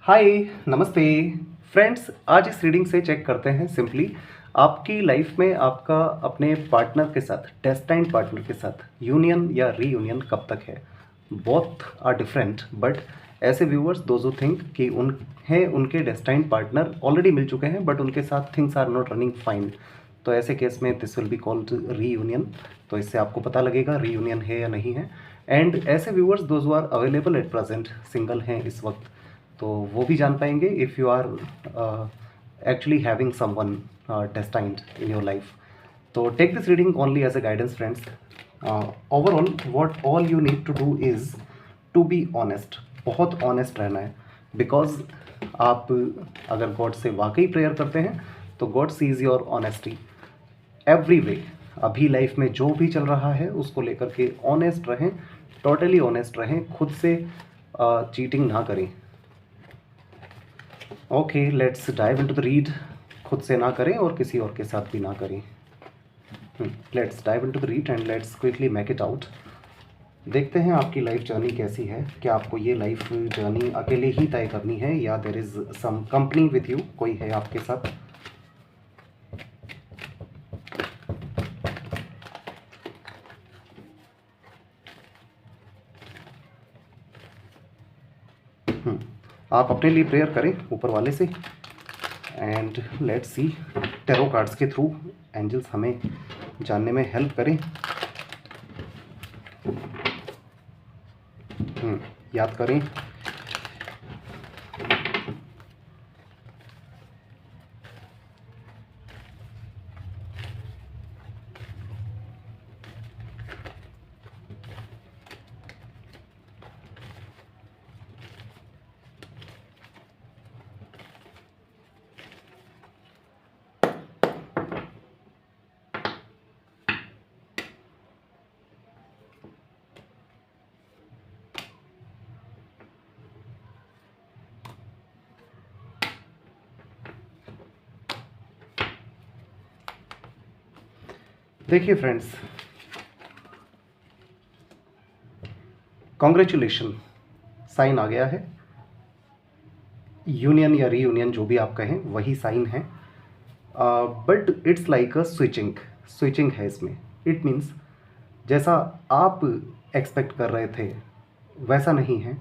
हाय, नमस्ते फ्रेंड्स। आज इस रीडिंग से चेक करते हैं सिंपली आपकी लाइफ में आपका अपने पार्टनर के साथ, डेस्टाइन्ड पार्टनर के साथ यूनियन या रीयूनियन कब तक है। बोथ आर डिफरेंट बट ऐसे व्यूअर्स दोज हु थिंक कि उनके डेस्टाइन्ड पार्टनर ऑलरेडी मिल चुके हैं बट उनके साथ things are not running fine, तो ऐसे केस में this will be called reunion. तो इससे आपको पता लगेगा रीयूनियन है या नहीं है। एंड ऐसे viewers those who are available at present, single हैं इस वक्त, तो वो भी जान पाएंगे if you are actually having someone destined in your life. तो take this reading only as a guidance, friends. Overall, what all you need to do is to be honest. बहुत honest रहना है, because आप अगर God से वाकई prayer करते हैं तो God sees your honesty every way. अभी लाइफ में जो भी चल रहा है उसको लेकर के ऑनेस्ट रहें, टोटली ऑनेस्ट रहें, खुद से चीटिंग ना करें। Okay, let's dive into the read. खुद से ना करें और किसी और के साथ भी ना करें। Let's dive into the read and let's quickly make it out. देखते हैं आपकी लाइफ जर्नी कैसी है। क्या आपको ये लाइफ जर्नी अकेले ही तय करनी है या there is some company with you, कोई है आपके साथ। आप अपने लिए प्रेयर करें ऊपर वाले से and let's see tarot cards के थ्रू एंजल्स हमें जानने में हेल्प करें। याद करें देखिए फ्रेंड्स, कॉन्ग्रेचुलेशन साइन आ गया है। यूनियन या रीयूनियन जो भी आप कहें वही साइन है, but it's like a switching है इसमें। इट मीन्स जैसा आप एक्सपेक्ट कर रहे थे वैसा नहीं है।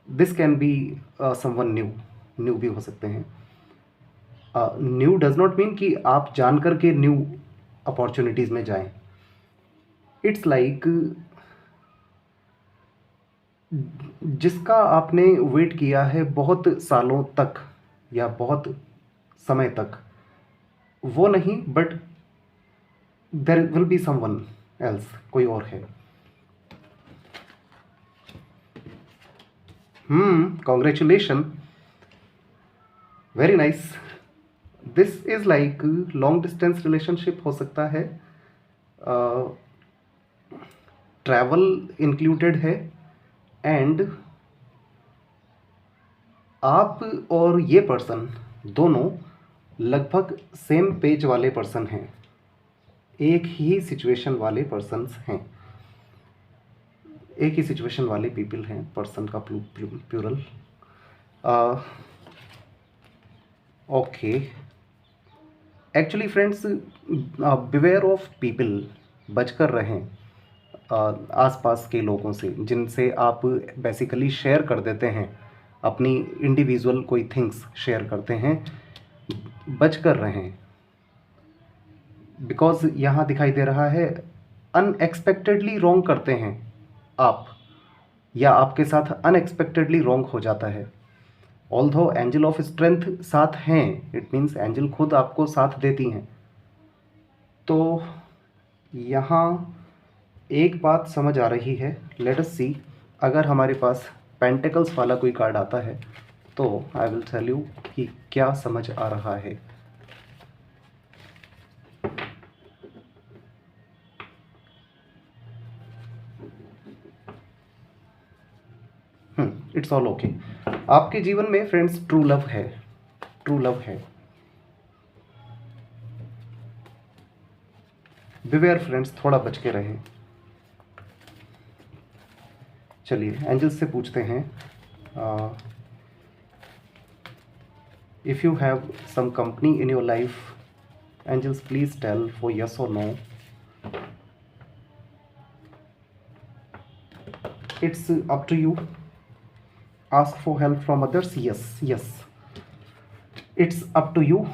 This can be someone new भी हो सकते हैं। न्यू डज नॉट मीन कि आप जान कर के न्यू अपॉर्चुनिटीज़ में जाएं। इट्स लाइक जिसका आपने वेट किया है बहुत सालों तक या बहुत समय तक, वो नहीं, but there will be someone else, कोई और है। Congratulation, very nice. This is like long distance relationship हो सकता है, ट्रैवल इंक्लूडेड है एंड आप और ये पर्सन दोनों लगभग सेम पेज वाले पर्सन हैं, एक ही सिचुएशन वाले पर्सन्स हैं, एक ही सिचुएशन वाले पीपल हैं। पर्सन का plural. Okay, actually friends, beware of people, बचकर रहें आसपास के लोगों से जिनसे आप बेसिकली शेयर कर देते हैं अपनी इंडिविजुअल कोई थिंग्स शेयर करते हैं। बचकर रहें, बिकॉज यहाँ दिखाई दे रहा है अनएक्सपेक्टेडली रॉन्ग करते हैं आप, या आपके साथ अनएक्सपेक्टेडली रॉन्ग हो जाता है। ऑल्दो एंजल ऑफ स्ट्रेंथ साथ हैं, इट मीन्स एंजल खुद आपको साथ देती हैं। तो यहाँ एक बात समझ आ रही है, लेट अस सी। अगर हमारे पास पेंटिकल्स वाला कोई कार्ड आता है तो आई विल टेल यू कि क्या समझ आ रहा है। It's all okay. आपके जीवन में फ्रेंड्स ट्रू लव है, ट्रू लव है। बिवेयर फ्रेंड्स, थोड़ा बच के रहें। चलिए एंजल्स से पूछते हैं If you have some company in your life, angels, please tell for yes or no. It's up to you. Ask for help from others. Yes, yes. It's up to you.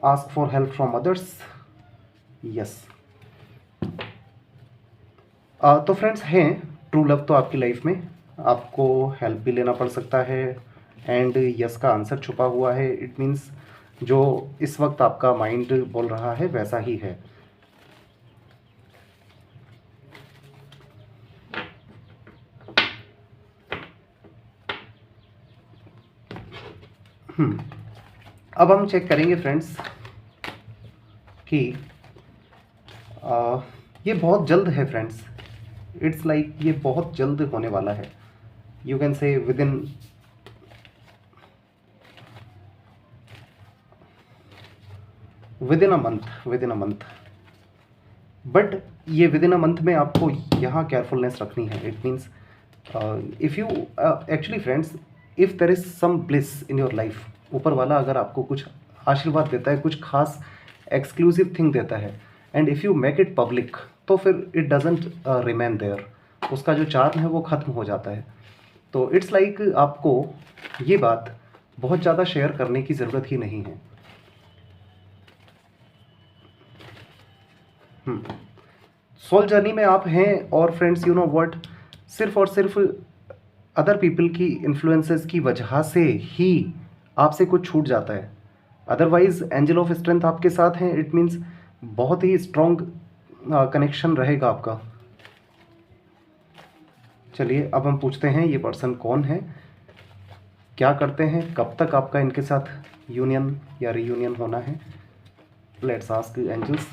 Ask for help from others. Yes. तो friends हैं true love तो आपकी life में आपको help भी लेना पड़ सकता है, एंड यस का आंसर छुपा हुआ है। इट मीन्स जो इस वक्त आपका माइंड बोल रहा है वैसा ही है। अब हम चेक करेंगे फ्रेंड्स कि ये बहुत जल्द है फ्रेंड्स। इट्स लाइक ये बहुत जल्द होने वाला है। You can say within a month. But ये विद इन अ मंथ में आपको यहाँ केयरफुलनेस रखनी है। It means if you actually friends, if there is some bliss in your life, ऊपर वाला अगर आपको कुछ आशीर्वाद देता है, कुछ खास एक्सक्लूसिव थिंग देता है, and if you make it public, तो फिर इट डजेंट रिमेन देयर। उसका जो चार्म है वो ख़त्म हो जाता है। तो इट्स लाइक आपको ये बात बहुत ज़्यादा शेयर करने की ज़रूरत ही नहीं है। सोल जर्नी में आप हैं, और फ्रेंड्स यू नो व्हाट, सिर्फ और सिर्फ अदर पीपल की इन्फ्लुएंसेस की वजह से ही आपसे कुछ छूट जाता है। अदरवाइज एंजल ऑफ स्ट्रेंथ आपके साथ हैं। इट मीन्स बहुत ही स्ट्रॉन्ग कनेक्शन रहेगा आपका। चलिए अब हम पूछते हैं ये पर्सन कौन है, क्या करते हैं, कब तक आपका इनके साथ यूनियन या रीयूनियन होना है। Let's ask angels.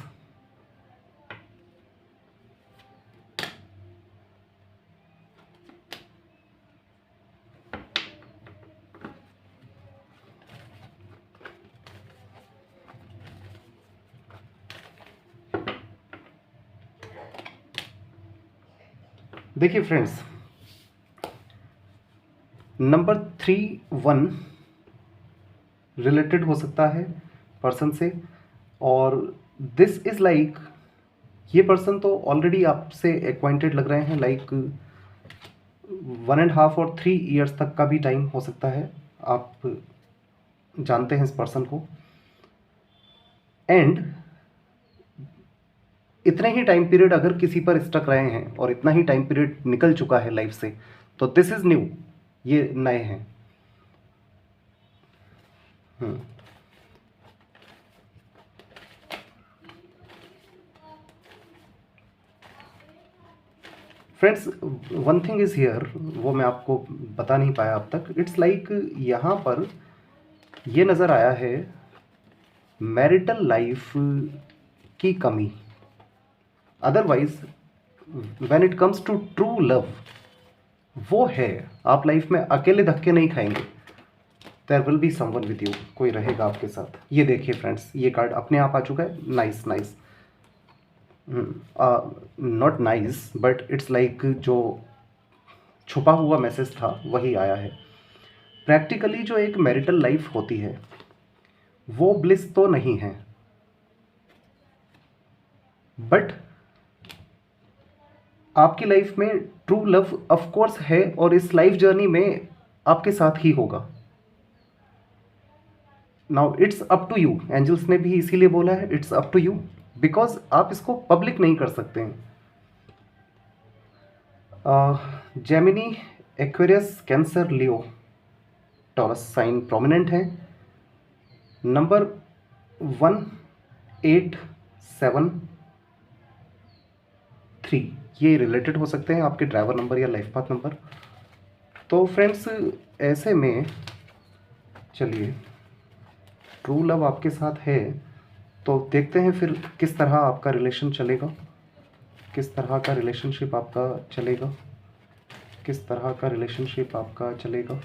देखिए फ्रेंड्स, नंबर 3-1 रिलेटेड हो सकता है पर्सन से, और दिस इज़ लाइक ये पर्सन तो ऑलरेडी आपसे एक्वाइंटेड लग रहे हैं। लाइक 1.5 और 3 ईयर्स तक का भी टाइम हो सकता है। आप जानते हैं इस पर्सन को, एंड इतने ही टाइम पीरियड अगर किसी पर स्टक रहे हैं और इतना ही टाइम पीरियड निकल चुका है लाइफ से, तो दिस इज़ न्यू, ये नए हैं। Friends one thing is here, वो मैं आपको बता नहीं पाया अब तक। इट्स लाइक यहाँ पर ये नज़र आया है मैरिटल लाइफ की कमी। Otherwise when it comes to true love, वो है, आप लाइफ में अकेले धक्के नहीं खाएंगे। There will be someone with you, कोई रहेगा आपके साथ। ये देखिए फ्रेंड्स, ये कार्ड अपने आप आ चुका है। Nice nice, not nice but it's like जो छुपा हुआ मैसेज था वही आया है। प्रैक्टिकली जो एक मैरिटल लाइफ होती है वो ब्लिस तो नहीं है, बट आपकी लाइफ में ट्रू लव ऑफ कोर्स है, और इस लाइफ जर्नी में आपके साथ ही होगा। Now it's up to you, angels ने भी इसीलिए बोला है it's up to you, because आप इसको पब्लिक नहीं कर सकते हैं। Gemini, Aquarius, Cancer, Leo, Taurus sign prominent है। नंबर 1, 8, 7, 3 ये रिलेटेड हो सकते हैं आपके ड्राइवर नंबर या लाइफ पाथ नंबर। तो फ्रेंड्स ऐसे में चलिए, ट्रू लव आपके साथ है, तो देखते हैं फिर किस तरह आपका रिलेशन चलेगा, किस तरह का रिलेशनशिप आपका चलेगा, किस तरह का रिलेशनशिप आपका चलेगा,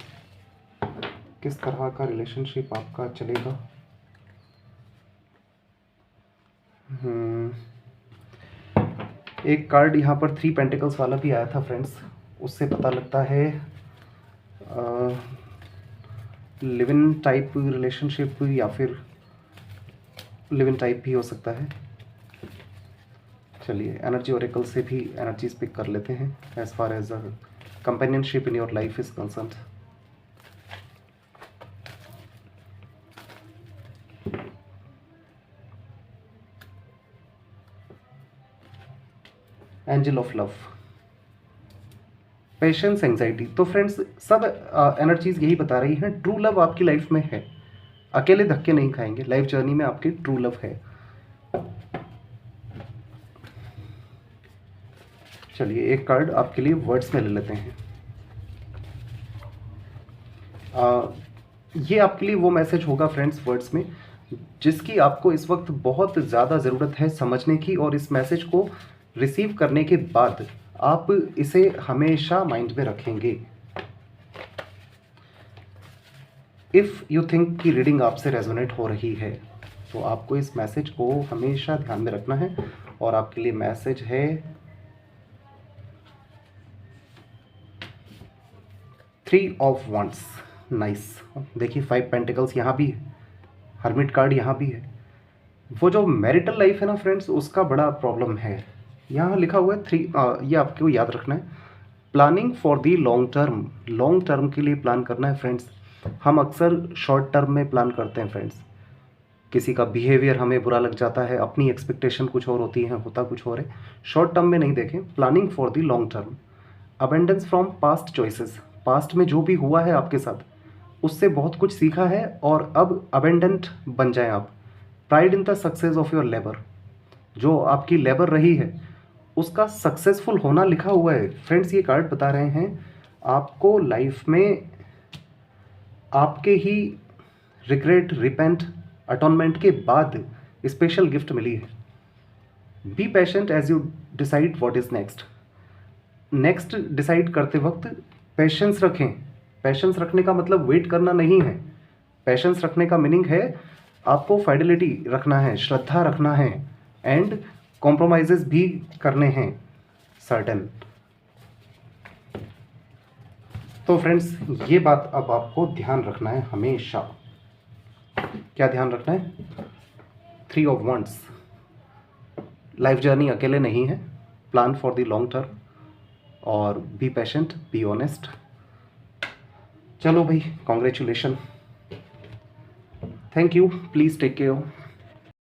किस तरह का रिलेशनशिप आपका चलेगा। एक कार्ड यहाँ पर 3 पेंटिकल्स वाला भी आया था फ्रेंड्स, उससे पता लगता है लिव इन टाइप रिलेशनशिप या फिर लिव इन टाइप भी हो सकता है। चलिए एनर्जी ओरेकल से भी एनर्जीज पिक कर लेते हैं as far as companionship in your life is concern. Angel of love, patience, anxiety. तो फ्रेंड्स सब एनर्जीज यही बता रही हैं ट्रू लव आपकी लाइफ में है, अकेले धक्के नहीं खाएंगे, लाइफ जर्नी में आपकी ट्रू लव है। चलिए एक कार्ड आपके लिए वर्ड्स में ले लेते हैं। ये आपके लिए वो मैसेज होगा फ्रेंड्स वर्ड्स में जिसकी आपको इस वक्त बहुत ज़्यादा ज़रूरत है समझने की, और इस मैसेज को रिसीव करने के बाद आप इसे हमेशा माइंड में रखेंगे। इफ़ यू थिंक कि रीडिंग आपसे रेजोनेट हो रही है तो आपको इस मैसेज को हमेशा ध्यान में रखना है। और आपके लिए मैसेज है 3 ऑफ वंड्स। नाइस, देखिए 5 पेंटिकल्स यहाँ भी है, हर्मिट कार्ड यहाँ भी है। वो जो मैरिटल लाइफ है ना फ्रेंड्स, उसका बड़ा प्रॉब्लम है। यहाँ लिखा हुआ है 3, ये आपको याद रखना है, planning for the long term. Long term के लिए प्लान करना है फ्रेंड्स। हम अक्सर शॉर्ट टर्म में प्लान करते हैं फ्रेंड्स, किसी का बिहेवियर हमें बुरा लग जाता है, अपनी एक्सपेक्टेशन कुछ और होती है, होता कुछ और है। शॉर्ट टर्म में नहीं देखें, planning for the long term. Abundance from past choices, past में जो भी हुआ है आपके साथ उससे बहुत कुछ सीखा है और अब अबेंडेंट बन जाएं आप। Pride in the success of your labour, जो आपकी लेबर रही है उसका सक्सेसफुल होना लिखा हुआ है फ्रेंड्स। ये कार्ड बता रहे हैं आपको लाइफ में आपके ही रिग्रेट, रिपेंट, अटोनमेंट के बाद स्पेशल गिफ्ट मिली है। Be patient as you decide what is next. Next decide करते वक्त पेशेंस रखें। पेशेंस रखने का मतलब वेट करना नहीं है। पेशेंस रखने का मीनिंग है आपको फाइडेलिटी रखना है, श्रद्धा रखना है, एंड कॉम्प्रोमाइजेस भी करने हैं सर्टेन। तो फ्रेंड्स ये बात अब आपको ध्यान रखना है हमेशा। क्या ध्यान रखना है? 3 ऑफ वंड्स, लाइफ जर्नी अकेले नहीं है, plan for the long term, और बी पेशेंट, बी ऑनेस्ट। चलो भाई, congratulation, thank you, please take care.